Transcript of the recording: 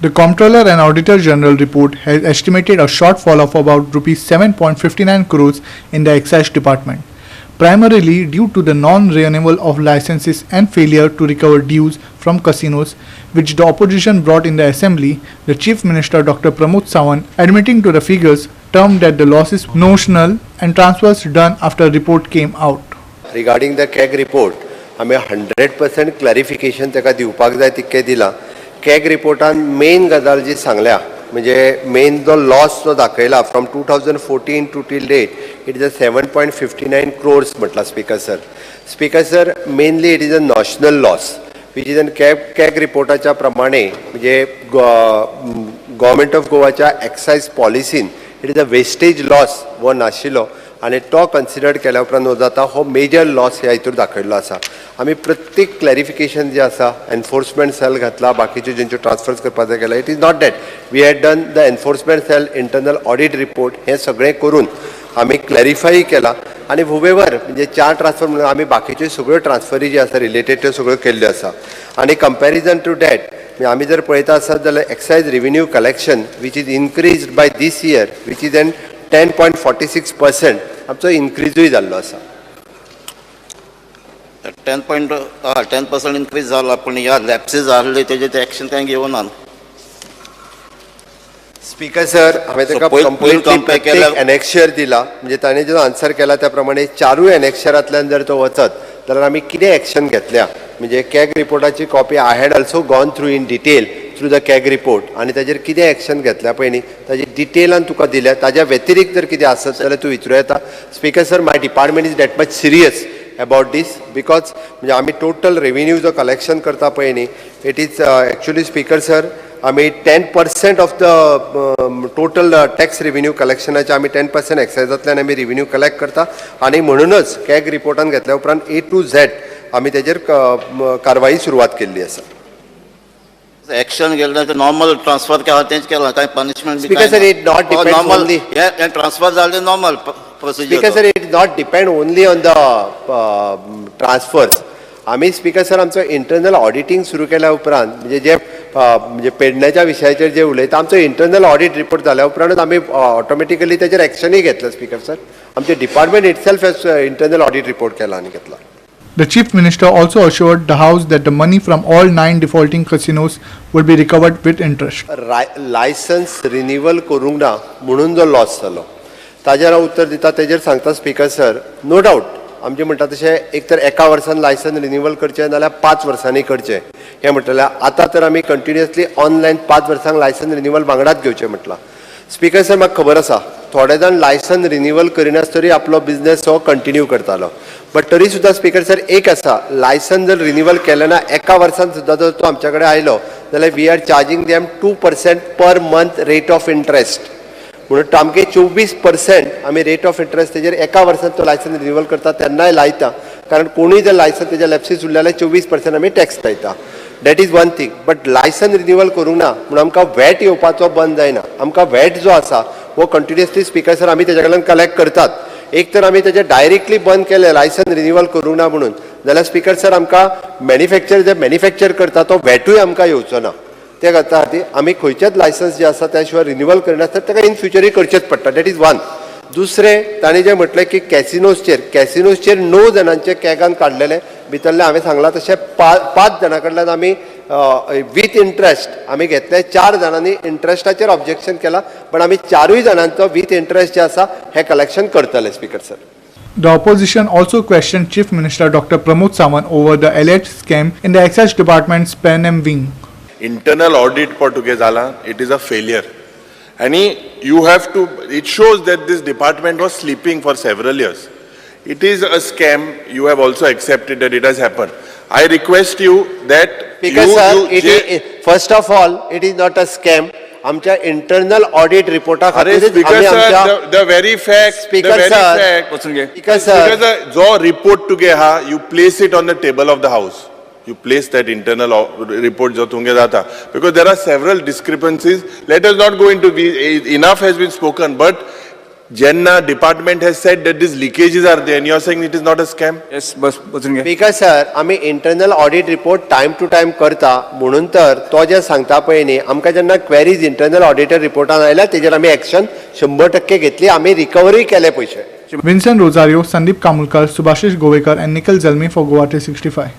The Comptroller and Auditor General report has estimated a shortfall of about Rs 7.59 crores in the Excise Department, primarily due to the non-renewal of licenses and failure to recover dues from casinos, which the opposition brought in the Assembly. The Chief Minister Dr. Pramod Sawant, admitting to the figures, termed that the loss is notional and transfers done after report came out. Regarding the CAG report, आम्ही 100% clarification ताका दिवपाक जाय तितकें दिलां. CAG रिपोर्टान main गजाल जी सांगल्या म्हणजे main जो loss जो दाखयला from 2014 to till date it is a 7.59 crores म्हटला speaker sir mainly it is a national loss which is an CAG रिपोर्टाच्या प्रमाणे म्हणजे गव्हर्मेंट ऑफ गोवाच्या एक्सायज पॉलिसीन it is a wastage loss वो नाशिल्लो आणि तो कन्सिडर केल्या उपरांत जाता हो मेजर लॉस ह्या हितूर दाखयल्लो आसा. आमी प्रत्येक क्लॅरिफिकेशन जे आसा एनफोर्समेंट सेल घातला बाकीचे जेंच्यो ट्रान्सफर्स करपाक जाय केला. It is not that we had done the enforcement cell internal audit report हे सगळें करून आमी क्लॅरिफाय केला आणि हुवेवर म्हणजे 4 ट्रान्सफर म्हणून आमी बाकीच्यो सगळ्यो ट्रान्सफरी जी आसा रिलेटेड त्यो सगळ्यो केल्ल्यो आसा. आणि कंपॅरिजन टू दॅट आमी जर पळयता आसत जाल्यार excise revenue collection which is increased by this year which is an 10.46% आमचो इन्क्रीजूय जाल्लो आसा. 10% इन्क्रीज जाला पण ह्या लॅप्सीस जाल्ले तेजे एक्शन कांय घेवना. स्पीकर सर हांवें ताका कंप्लीटली एनेक्शर दिला म्हणजे ताणें जो आन्सर केला त्या प्रमाणे 4 एनेक्शरांतल्यान जर तो वचत जाल्यार आमी कितें एक्शन घेतल्या म्हणजे CAG रिपोर्टाची copy I had also gone through in detail through the CAG report आणि ताजेर कितें एक्शन घेतल्या पळय न्ही ताजी डिटेलान तुका दिल्या. ताज्या व्यतिरिक्त जर कितें आसत जाल्यार तूं विचारूं येता. Speaker sir my department is that much serious about this because म्हणजे आमी टोटल रेव्हेन्यू जो कलेक्शन करता पळय न्ही it is actually speaker sir आमी 10% of the total tax revenue कलेक्शनाचे आमी 10% एक्सायजांतल्यान आमी रेव्हेन्यू कलेक्ट करता आणि म्हणूनच CAG रिपोर्टान घेतल्या उपरांत A to Z आमी तेजेर कारवाई सुरवात केल्ली आसा. एक्शन घेतलं तर नॉर्मल ट्रान्सफर केला तेच केला काय punishment speaker sir it not depend only हे ट्रान्सफर झाले normal procedure. Speaker sir it not depend only on the transfers. आम्ही स्पीकर सर आमचो इंटरनल ऑडिटींग सुरू केल्या उपरांत म्हणजे जे म्हणजे पेडण्याच्या विशयाचेर जे उलयता आमचो इंटरनल ऑडिट रिपोर्ट जाल्या उपरांतूच आमी ऑटोमॅटिकली तेजेर एक्शनूय घेतलं. स्पीकर सर आमचे department itself internal audit report केला आणि घेतला. The Chief Minister also assured the House that the money from all 9 defaulting casinos would be recovered with interest. Licence renewal करूंक ना म्हणून जो लॉस जालो ताजेर हांव उत्तर दिता. तेजेर सांगता स्पीकर सर नो डावट आमचे म्हणटा तशें एक तर एका वर्सान लायसन्स रिन्यूवल करचें नाल्यार 5 वर्सांनी करचें हें म्हटल्यार आतां तर आमी कंटिन्युअसली ऑनलायन 5 वर्सांक लायसन्स रिन्यूवल वांगडाच घेवचें म्हटलां. स्पीकर सर म्हाका खबर आसा थोडे जाण लायसन्स रिन्यूवल करिनास तरी आपलो बिझनेस हो कंटिन्यू करतालो बट तरी सुद्दां स्पीकर सर एक आसा लायसन्स जर रिन्यूवल केलें ना एका वर्सान सुद्दां जर तो आमच्या कडेन आयलो जाल्यार we are charging them 2% per month rate of interest म्हणून आमगे 24% आमी रेट ऑफ इंट्रस्ट तेजेर एका वर्सान तो लायसन्स रिन्यूवल करता तेन्नाय लायता कारण कोणूय जर लायसन्स तेज्या लॅप्सीस उरले जाल्यार 24% आमी टॅक्स लायता. That is one thing. But licence renewal करूंक ना म्हणून आमकां वॅट येवपाचो बंद जायना. आमकां वॅट जो आसा वो कंटिन्युअसली स्पीकर सर आमी तेजे कडल्यान कलेक्ट करतात. एक तर आमी तेजे डायरेक्टली बंद केले लायसन्स रिन्यूवल करूंक ना म्हणून जाल्यार स्पीकर सर आमकां मॅन्युफॅक्चर करता तो वॅटूय आमकां येवचो ना. त्या खातीर आमी खंयचेच लायसन्स जे आसा त्या शिवाय रिन्यूवल करिनासतना ताका इन फ्युचरूय करचेच पडटा. That is one. दुसरें ताणें जें म्हटलें की कॅसिनोजचेर 9 जाणांचे CAGान काडलेले भितरले हांवें सांगलां तशें 5 जाणां कडल्यान आमी विथ इंट्रस्ट आमी घेतले. 4 जाणांनी इंट्रस्टाचेर ऑब्जेक्शन केला बट आमी 4 जाणांचो विथ इंट्रस्ट जे आसा हें कलेक्शन करतले. Speaker sir The opposition also questioned Chief Minister Dr. Pramod Sawant over the alleged scam in the Excise Department's Panem wing. Internal audit पटुके जाला, it is a failure. And you have to, it shows that this department was sleeping for several years. It is a scam. You have also accepted that it has happened. I request you that because first of all, it is not a scam. आमच्या internal audit रिपोर्टा खातीर the very fact जो report तुगे हा you place it on the table of the house. You place that internal report जो तुंगे जाता because there are several discrepancies. Let us not go into enough has been spoken but Jenna department has said that these leakages are there and you are saying it is not a scam? Yes बसून घे. Speaker sir, आमी internal audit report time to time करता म्हणून तर तो जे सांगता पळय न्ही, आमकां जेन्ना क्वेरीज इंटरनल ऑडिटर रिपोर्टान आयल्या तेजेर आमी एक्शन 100% घेतली, आमी रिकवरी केले पयशे. Vincent Rosario, Sandeep Kamulkar, Subhashish Govekar and Nikhil Zalmi for Goa 365.